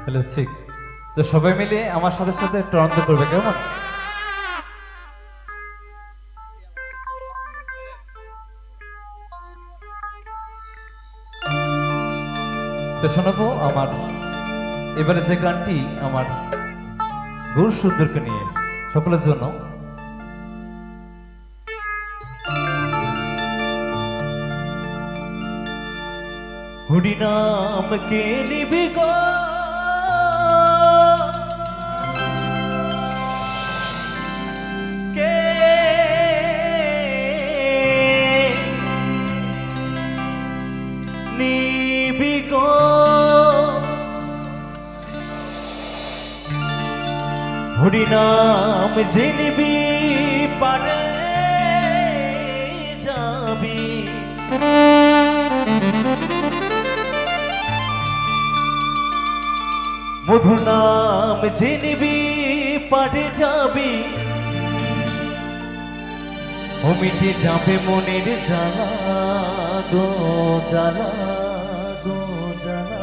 Hello ঠিক। তো সবাই মিলে আমার সাথে সাথে একটু আনন্দ করবে, কেমন? তো শোনাবো আমার এবারে যে গানটি আমার গৌর সুন্দরকে নিয়ে সকলের জন্য। হরি নাম কে নিবি গো, কে নিবি গো, হরি নাম যে নিবি পারে যাবি, মধু নাম যে নিবি পারে যাবি, ও মিটে যাবে মনের জ্বালা গো জ্বালা গো জ্বালা,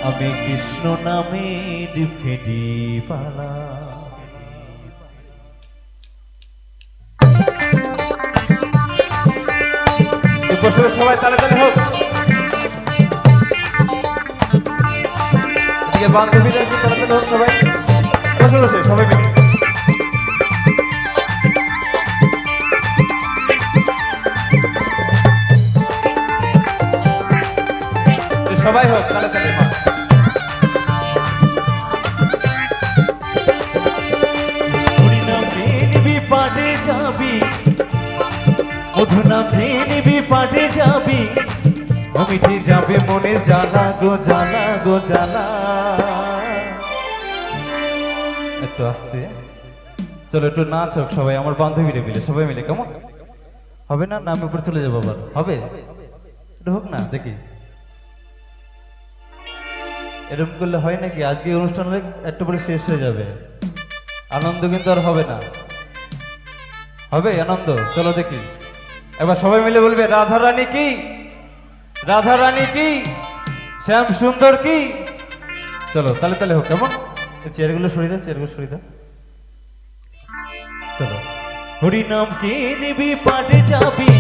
আমি কৃষ্ণ নামের ফেরি পালা। বসে সবাই তালে তালে হোক, এদিকে বান্ধবীরা একটু তালে তালে হোক, সবাই বসে বসে সবাই মিলে সবাই হোক তালে তালে। হরি নাম নিবি পাড়ে যাবি, মধু নাম নিবি পাড়ে যাবি, ও মিটে যাবে মনের জ্বালা গো জ্বালা গো জ্বালা। একটু আস্তে চলো, একটু নাচ হোক সবাই, আমার বান্ধবীরা মিলে সবাই মিলে, কেমন হবে না? নামের উপর চলে যাবো আবার, হবে? একটু হোক না দেখি। এরকম করলে হয় নাকি? আজকে অনুষ্ঠান একটু পরে শেষ হয়ে যাবে, আনন্দ কিন্তু আর হবে না। হবে আনন্দ? চলো দেখি এবার সবাই মিলে বলবে রাধা রানী কি, রাধা রানী কি, শ্যাম সুন্দর কি। চলো তালে তালে হোক, কেমন? চেয়ারগুলো সরিয়ে দাও, চেয়ারগুলো সরিয়ে দাও। চলো। হরি নাম কে নিবি পাড়ে যাবি,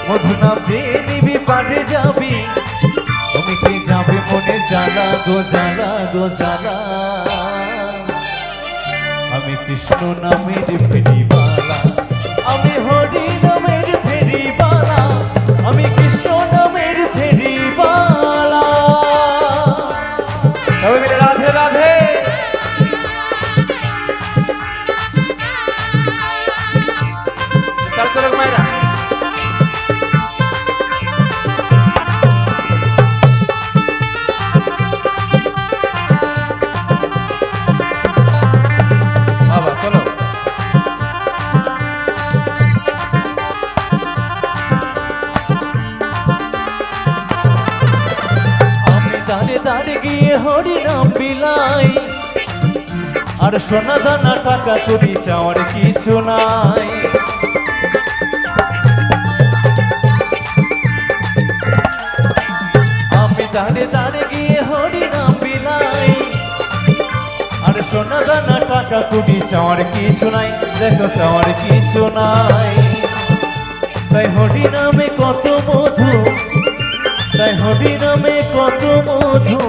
মধু নাম যে নিবি পাড়ে যাবি, মিটে যাবে মনে জ্বালা গো জ্বালা গো জ্বালা, আমি কৃষ্ণ নামের ফেরিওয়ালা, আমি হরি নামের ফেরিওয়ালা, আমি কৃষ্ণ নামের ফেরিওয়ালা। সবাই মিলে রাধে রাধে। চল চলো মায়েরা, দাঁড়ে গিয়ে হরি নাম বিলাই, আর সোনা দানা টাকা করি চাওয়ার কিছু নাই। আমি দাঁড়ে দাঁড়ে গিয়ে হরি নাম বিলাই, আর সোনা দানা টাকা করি চাওয়ার কিছু নাই, দেখো চাওয়ার কিছু নাই। তাই হরি নামে কত মধু, তাই হরি নামে কত মধু।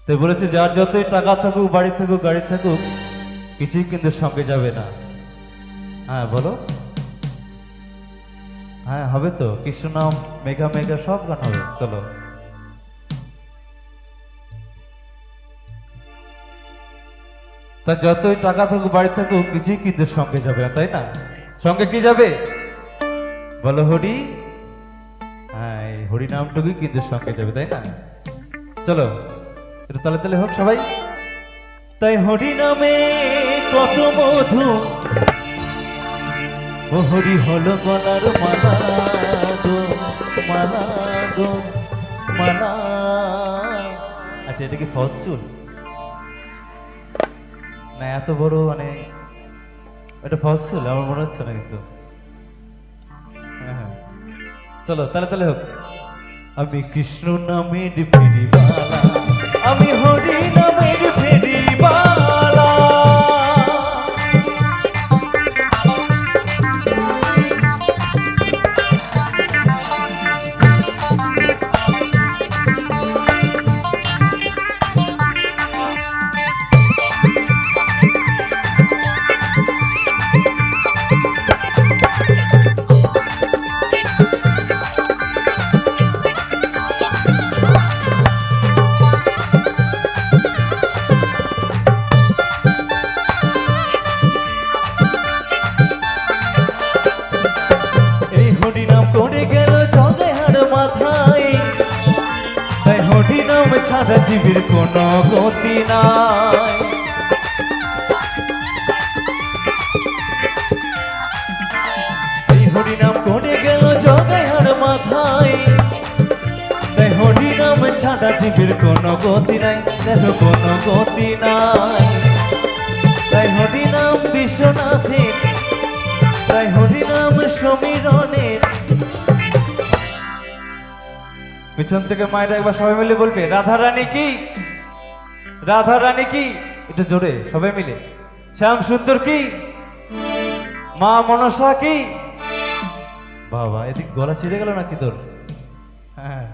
তো বলেছে যার যতই টাকা থাকুক, বাড়ি থাকুক, গাড়ি থাকুক, কিছুই কিন্তু সঙ্গে যাবে না। হ্যাঁ বলো, হ্যাঁ হবে তো। কৃষ্ণ নাম মেঘা মেঘা সব গান হবে। চলো তা যতই টাকা থাকুক, বাড়ি থাকুক, কিছুই কিন্তু সঙ্গে যাবে না, তাই না? সঙ্গে কি যাবে বলো? হরি। হ্যাঁ, হরি নামটুকুই কিন্তু সঙ্গে যাবে, তাই না? চলো একটু তালে তালে হোক সবাই। তাই হরি নামে কত মধু, ও হরি হলো গলার মালা গো মালা গো মালা। আচ্ছা এটা কি ফলস চুল? না এত বড় মানে এটা ফসল আমার মনে হচ্ছে না কিন্তু। হ্যাঁ হ্যাঁ চলো তাহলে তাহলে হোক। আমি কৃষ্ণ নামের ফেরিবালা, আমি হরি নামের ফেরিবালা। এই হরি নাম করে গেল জগেহার মাথায়, তাই হরি নাম ছাড়া জীবের কোনো গতি নাই। এই হরি নাম করে গেল জগেহার মাথায়, তাই হরি নাম ছাড়া জীবের কোনো গতি নাই, দেখো কোনো গতি নাই। তাই হরি নাম বিশ্বনাথের, তাই হরি নাম সমীরণের। পিছন থেকে মায়েরা একবার সবাই মিলে বলবে রাধা রানী কি, রাধা রানী কি, একটু জোরে সবাই মিলে। শ্যাম সুন্দর কি, মা মনসা কি। বাবা এদিক গলা ছিঁড়ে গেল নাকি তোর? হ্যাঁ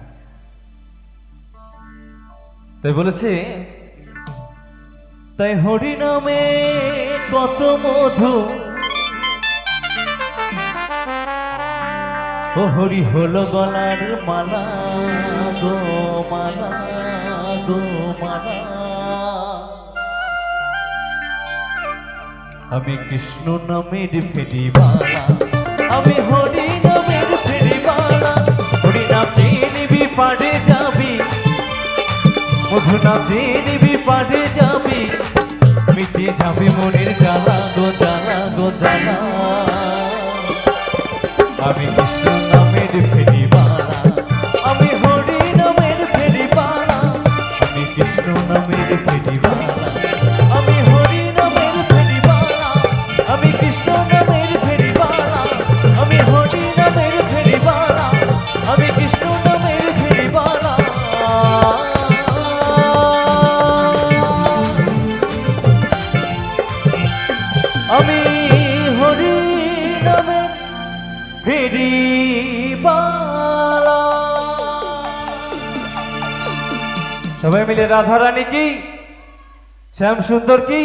তাই বলেছে, তাই হরি নামে কত মধু, ও হরি হলো গলার মালা গো মালা গো মালা। আমি কৃষ্ণ নামের ফেরিবালা, আমি হরি নামের ফেরিবালা। হরি নাম নিয়ে নিবি পাড়ে যাবি, মধু নাম নিয়ে নিবি পাড়ে যাবি, মিটে যাবে মনের জ্বালা গো জ্বালা গো জ্বালা। আমি কৃষ্ণ নামের ফেরিবালা, আমি হরি নামের ফেরিবালা। আমি কৃষ্ণ নামের ফেরিবালা, আমি হরি নামের ফেরিবালা। আমি কৃষ্ণ নামের ফেরিবালা, আমি হরি নামের ফেরিবালা। আমি কৃষ্ণ নামের ফেরিবালা। আমি হরি নামের ফেরিবালা। সবাই মিলে রাধা রানী কি, শ্যাম সুন্দর কি।